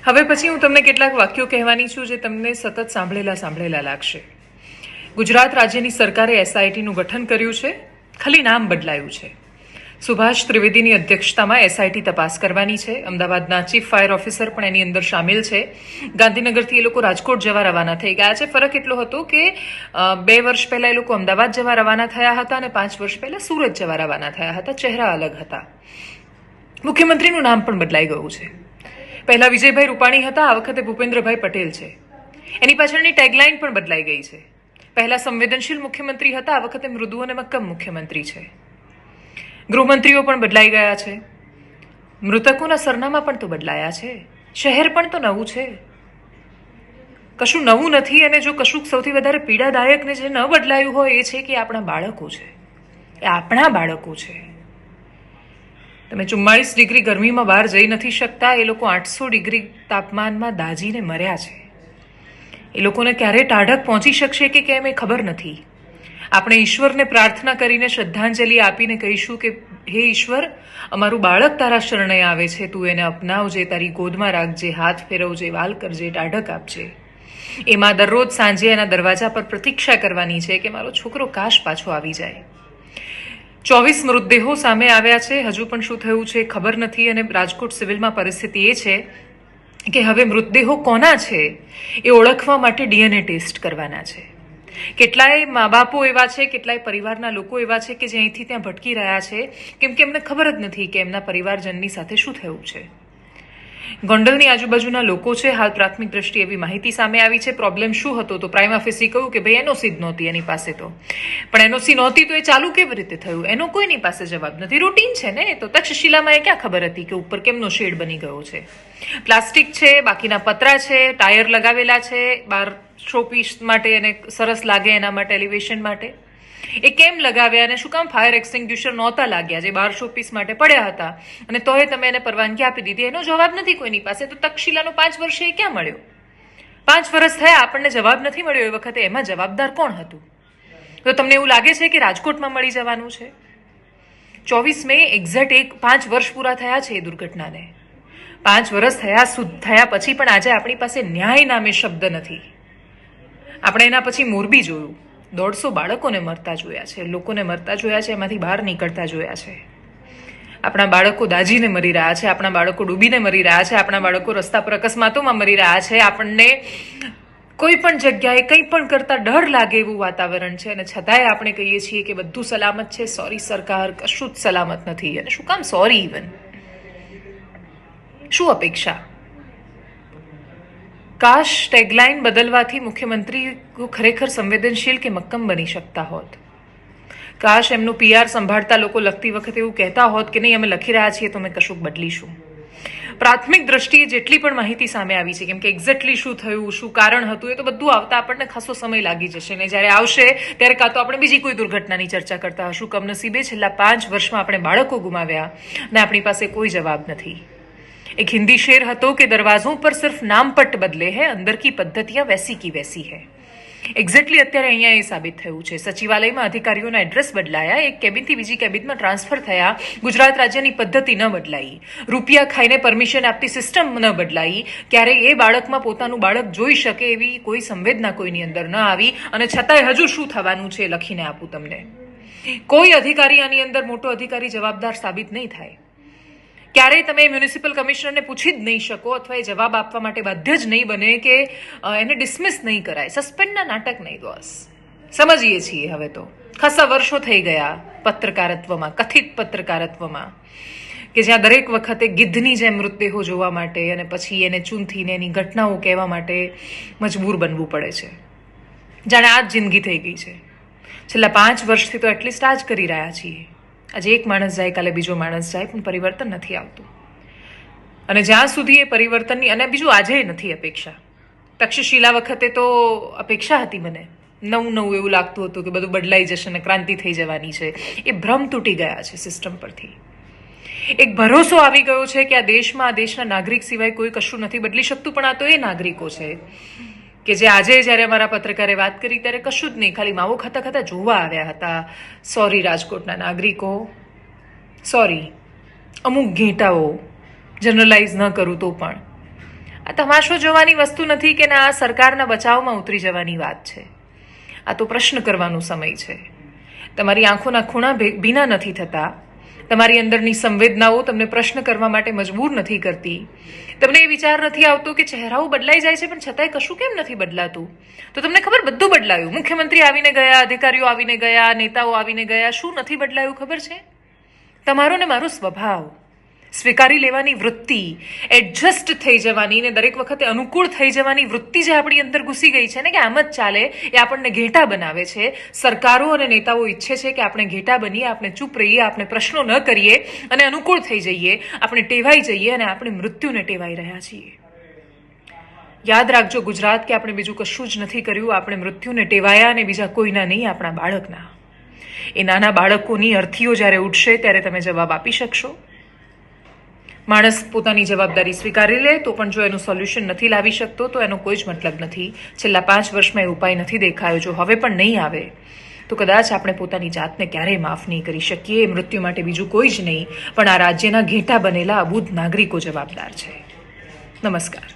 હવે પછી હું તમને કેટલાક વાક્યો કહેવાની છું જે તમને સતત સાંભળેલા લાગશે. ગુજરાત રાજ્યની સરકારે એસઆઈટીનું ગઠન કર્યું છે, ખાલી નામ બદલાયું છે. સુભાષ ત્રિવેદીની અધ્યક્ષતામાં એસઆઈટી તપાસ કરવાની છે. અમદાવાદના ચીફ ફાયર ઓફિસર પણ એની અંદર સામેલ છે. ગાંધીનગરથી એ લોકો રાજકોટ જવા રવાના થઈ ગયા છે. ફરક એટલો હતો કે 2 વર્ષ પહેલા એ લોકો અમદાવાદ જવા રવાના થયા હતા અને 5 વર્ષ પહેલા સુરત જવા રવાના થયા હતા. ચહેરા અલગ હતા. મુખ્યમંત્રીનું નામ પણ બદલાઈ ગયું છે. પહેલા વિજયભાઈ રૂપાણી હતા, આ વખતે ભૂપેન્દ્રભાઈ પટેલ છે. એની પાછળની ટેગલાઇન પણ બદલાઈ ગઈ છે. પહેલા સંવેદનશીલ મુખ્યમંત્રી હતા, આ વખતે મૃદુ અને મક્કમ મુખ્યમંત્રી છે. ગૃહમંત્રીઓ પણ બદલાઈ ગયા છે. મૃતકોના સરનામા પણ તો બદલાયા છે. શહેર પણ તો નવું છે. કશું નવું નથી. અને જો કશું સૌથી વધારે પીડાદાયક ને જે ન બદલાયું હોય એ છે કે આપણા બાળકો છે. એ આપણા બાળકો છે. તમે 44 ડિગ્રી ગરમીમાં બહાર જઈ નથી શકતા. એ લોકો 800 ડિગ્રી તાપમાનમાં દાજીને મર્યા છે. એ લોકોને ક્યારે ટાઢક પહોંચી શકશે કે કેમ એ ખબર નથી. આપણે ઈશ્વરને પ્રાર્થના કરીને શ્રદ્ધાંજલિ આપીને કહીશું કે હે ઈશ્વર, અમારું બાળક તારા શરણે આવે છે, તું એને અપનાવજે, તારી ગોદમાં રાખજે, હાથ ફેરવજે, વાલ કરજે, ટાઢક આપજે. એમાં દરરોજ સાંજે એના દરવાજા પર પ્રતીક્ષા કરવાની છે કે મારો છોકરો કાશ પાછો આવી જાય. 24 મૃતદેહો સામે આવ્યા છે. હજુ પણ શું થયું છે ખબર નથી. અને રાજકોટ સિવિલમાં પરિસ્થિતિ એ છે કે હવે મૃતદેહો કોના છે એ ઓળખવા માટે ડીએનએ ટેસ્ટ કરવાના છે. કેટલાય મા બાપો એવા છે, કેટલાય પરિવારના લોકો એવા છે કે જે અહીંથી ત્યાં ભટકી રહ્યા છે કેમ કે એમને ખબર જ નથી કે એમના પરિવારજનની સાથે શું થયું છે. ગોંડલની આજુબાજુના લોકો છે. હાલ પ્રાથમિક દ્રષ્ટિએ એવી માહિતી સામે આવી છે. પ્રોબ્લેમ શું હતો તો પ્રાઇમા ફેસી કહ્યું કે ભાઈ એનઓસી જ નહોતી એની પાસે. તો પણ એનઓસી નહોતી તો એ ચાલુ કેવી રીતે થયું એનો કોઈની પાસે જવાબ નથી. રૂટીન છે ને. તો તક્ષશિલામાં એ ક્યાં ખબર હતી કે ઉપર કેમનો શેડ બની ગયો છે. પ્લાસ્ટિક છે, બાકીના પતરા છે, ટાયર લગાવેલા છે બહાર શોપીસ માટે અને સરસ લાગે એના માટે, એલિવેશન માટે. એ કેમ લગાવ્યા અને શું કામ ફાયર એક્સટિંગ્યુશર નહોતા લાગ્યા જે 1200 પીસ માટે પડ્યા હતા અને તોય તમે એને પરવાનગી આપી દીધી? એનો જવાબ નથી કોઈની પાસે. તો તક્ષશિલાનો 5 વર્ષે ક્યાં મળ્યો? 5 વર્ષ થયા આપણને જવાબ નથી મળ્યો. એ વખતે એમાં જવાબદાર કોણ હતું? તો તમને એવું લાગે છે કે રાજકોટમાં મળી જવાનું છે? 24 મે એક્ઝેક્ટ 5 વર્ષ પૂરા થયા છે એ દુર્ઘટનાને. 5 વર્ષ થયા પછી પણ આજે આપણી પાસે ન્યાય નામે શબ્દ નથી. આપણે એના પછી મોરબી જોયું. 150 બાળકોને મરતા જોયા છે, લોકોને મરતા જોયા છે, એમાંથી બહાર નીકળતા જોયા છે. આપણા બાળકો દાજીને મરી રહ્યા છે, આપણા બાળકો ડૂબીને મરી રહ્યા છે, આપણા બાળકો રસ્તા પર અકસ્માતોમાં મરી રહ્યા છે. આપણને કોઈ પણ જગ્યાએ કંઈ પણ કરતા ડર લાગે એવું વાતાવરણ છે અને છતાંય આપણે કહીએ છીએ કે બધું સલામત છે. સોરી સરકાર, કશું જ સલામત નથી. અને શું કામ સોરી? ઇવન શું અપેક્ષા? કાશ ટેગલાઇન બદલવાથી મુખ્યમંત્રી ખરેખર સંવેદનશીલ કે મક્કમ બની શકતા હોત. કાશ એમનું પીઆર સંભાળતા લોકો લખતી વખતે એવું કહેતા હોત કે નહીં, અમે લખી રહ્યા છીએ તો અમે કશુંક બદલીશું. પ્રાથમિક દ્રષ્ટિએ જેટલી પણ માહિતી સામે આવી છે, કેમ કે એક્ઝેક્ટલી શું થયું, શું કારણ હતું, એ તો બધું આવતા આપણને ખાસો સમય લાગી જશે ને જ્યારે આવશે ત્યારે કાં તો આપણે બીજી કોઈ દુર્ઘટનાની ચર્ચા કરતા હશું. કમનસીબે છેલ્લા 5 વર્ષમાં આપણે બાળકો ગુમાવ્યા અને આપણી પાસે કોઈ જવાબ નથી. एक हिंदी शेर હતો કે દરવાજોं પર સિર્ફ નામ પટ બદલે હૈ, અંદર કી પદ્ધતિयां वैसी की वैसी है. એક્ઝેક્ટલી અત્યારે અહીંયા એ સાબિત થયું છે. સચિવાલયમાં અધિકારીઓના એડ્રેસ બદલાયા, એક કેબિનથી બીજી કેબિનમાં ટ્રાન્સફર થયા, ગુજરાત રાજ્યની પદ્ધતિ ન બદલાઈ, રૂપિયા ખાઈને પરમિશન આપતી સિસ્ટમ ન બદલાઈ, ક્યારે એ બાળકમાં પોતાનું બાળક જોઈ શકે એવી કોઈ સંવેદના કોઈની અંદર ન આવી. અને છતાંય હજુ શું થવાનું છે લખીને આપું તમને. કોઈ અધિકારી આની અંદર મોટો અધિકારી જવાબદાર સાબિત નહીં થાય. ક્યારેય તમે મ્યુનિસિપલ કમિશનરને પૂછી જ નહીં શકો અથવા એ જવાબ આપવા માટે બાધ્ય જ નહીં બને કે એને ડિસમિસ નહીં કરાય. સસ્પેન્ડના નાટક નહીં બોસ. સમજીએ છીએ હવે તો. ખાસા વર્ષો થઈ ગયા પત્રકારત્વમાં, કથિત પત્રકારત્વમાં, કે જ્યાં દરેક વખતે ગિદ્ધની જેમ મૃતદેહો જોવા માટે અને પછી એને ચૂંથીને એની ઘટનાઓ કહેવા માટે મજબૂર બનવું પડે છે. જાણે આ જ જિંદગી થઈ ગઈ છે. છેલ્લા 5 વર્ષથી તો એટલીસ્ટ આ જ કરી રહ્યા છીએ. આજે એક માણસ જાય, કાલે બીજો માણસ જાય, પણ પરિવર્તન નથી આવતું. અને જ્યાં સુધી એ પરિવર્તનની, અને બીજું આજે નથી અપેક્ષા. તક્ષશિલા વખતે તો અપેક્ષા હતી મને, નવું એવું લાગતું હતું કે બધું બદલાઈ જશે અને ક્રાંતિ થઈ જવાની છે. એ ભ્રમ તૂટી ગયા છે સિસ્ટમ પરથી. એક ભરોસો આવી ગયો છે કે આ દેશમાં, આ દેશના નાગરિક સિવાય કોઈ કશું નથી બદલી શકતું. પણ આ તો એ નાગરિકો છે કે જે આજે જ્યારે અમારા પત્રકારે વાત કરી ત્યારે કશું જ નહીં, ખાલી માવો ખાતા ખાતા જોવા આવ્યા હતા. સોરી રાજકોટના નાગરિકો, સોરી. અમુક ઘેટાઓ, જનરલાઇઝ ન કરું તો પણ આ તમાશો જોવાની વસ્તુ નથી કે ના આ સરકારના બચાવમાં ઉતરી જવાની વાત છે. આ તો પ્રશ્ન કરવાનો સમય છે. તમારી આંખોના ખૂણા ભીના નથી થતા, તમારી અંદરની સંવેદનાઓ તમને પ્રશ્ન કરવા માટે મજબૂર નથી કરતી, તમને એ વિચાર નથી આવતો કે ચહેરાઓ બદલાઈ જાય છે પણ છતાંય કશું કેમ નથી બદલાતું. તો તમને ખબર બધું બદલાયું. મુખ્યમંત્રી આવીને ગયા, અધિકારીઓ આવીને ગયા, નેતાઓ આવીને ગયા. શું નથી બદલાયું ખબર છે? તમારો ને મારો સ્વભાવ, સ્વીકારી લેવાની વૃત્તિ, એડજસ્ટ થઈ જવાની ને દરેક વખતે અનુકૂળ થઈ જવાની વૃત્તિ જે આપણી અંદર ઘૂસી ગઈ છે ને કે આમ જ ચાલે, એ આપણને ઘેટા બનાવે છે. સરકારો અને નેતાઓ ઈચ્છે છે કે આપણે ઘેટા બનીએ, આપણે ચૂપ રહીએ, આપણે પ્રશ્નો ન કરીએ અને અનુકૂળ થઈ જઈએ, આપણે ટેવાઈ જઈએ અને આપણે મૃત્યુને ટેવાઈ રહ્યા છીએ. યાદ રાખજો ગુજરાત, કે આપણે બીજું કશું જ નથી કર્યું. આપણે મૃત્યુને ટેવાયા અને બીજા કોઈના નહીં, આપણા બાળકના. એ નાના બાળકોની અર્થીઓ જ્યારે ઉઠશે ત્યારે તમે જવાબ આપી શકશો. માણસ પોતાની જવાબદારી સ્વીકારી લે તો પણ જો એનું સોલ્યુશન નથી લાવી શકતો તો એનો કોઈ જ મતલબ નથી. છેલ્લા 5 વર્ષમાં એ ઉપાય નથી દેખાયો. જો હવે પણ નહીં આવે તો કદાચ આપણે પોતાની જાતને ક્યારેય માફ નહીં કરી શકીએ. એ મૃત્યુ માટે બીજું કોઈ જ નહીં પણ આ રાજ્યના ઘેટા બનેલા અબૂધ નાગરિકો જવાબદાર છે. નમસ્કાર.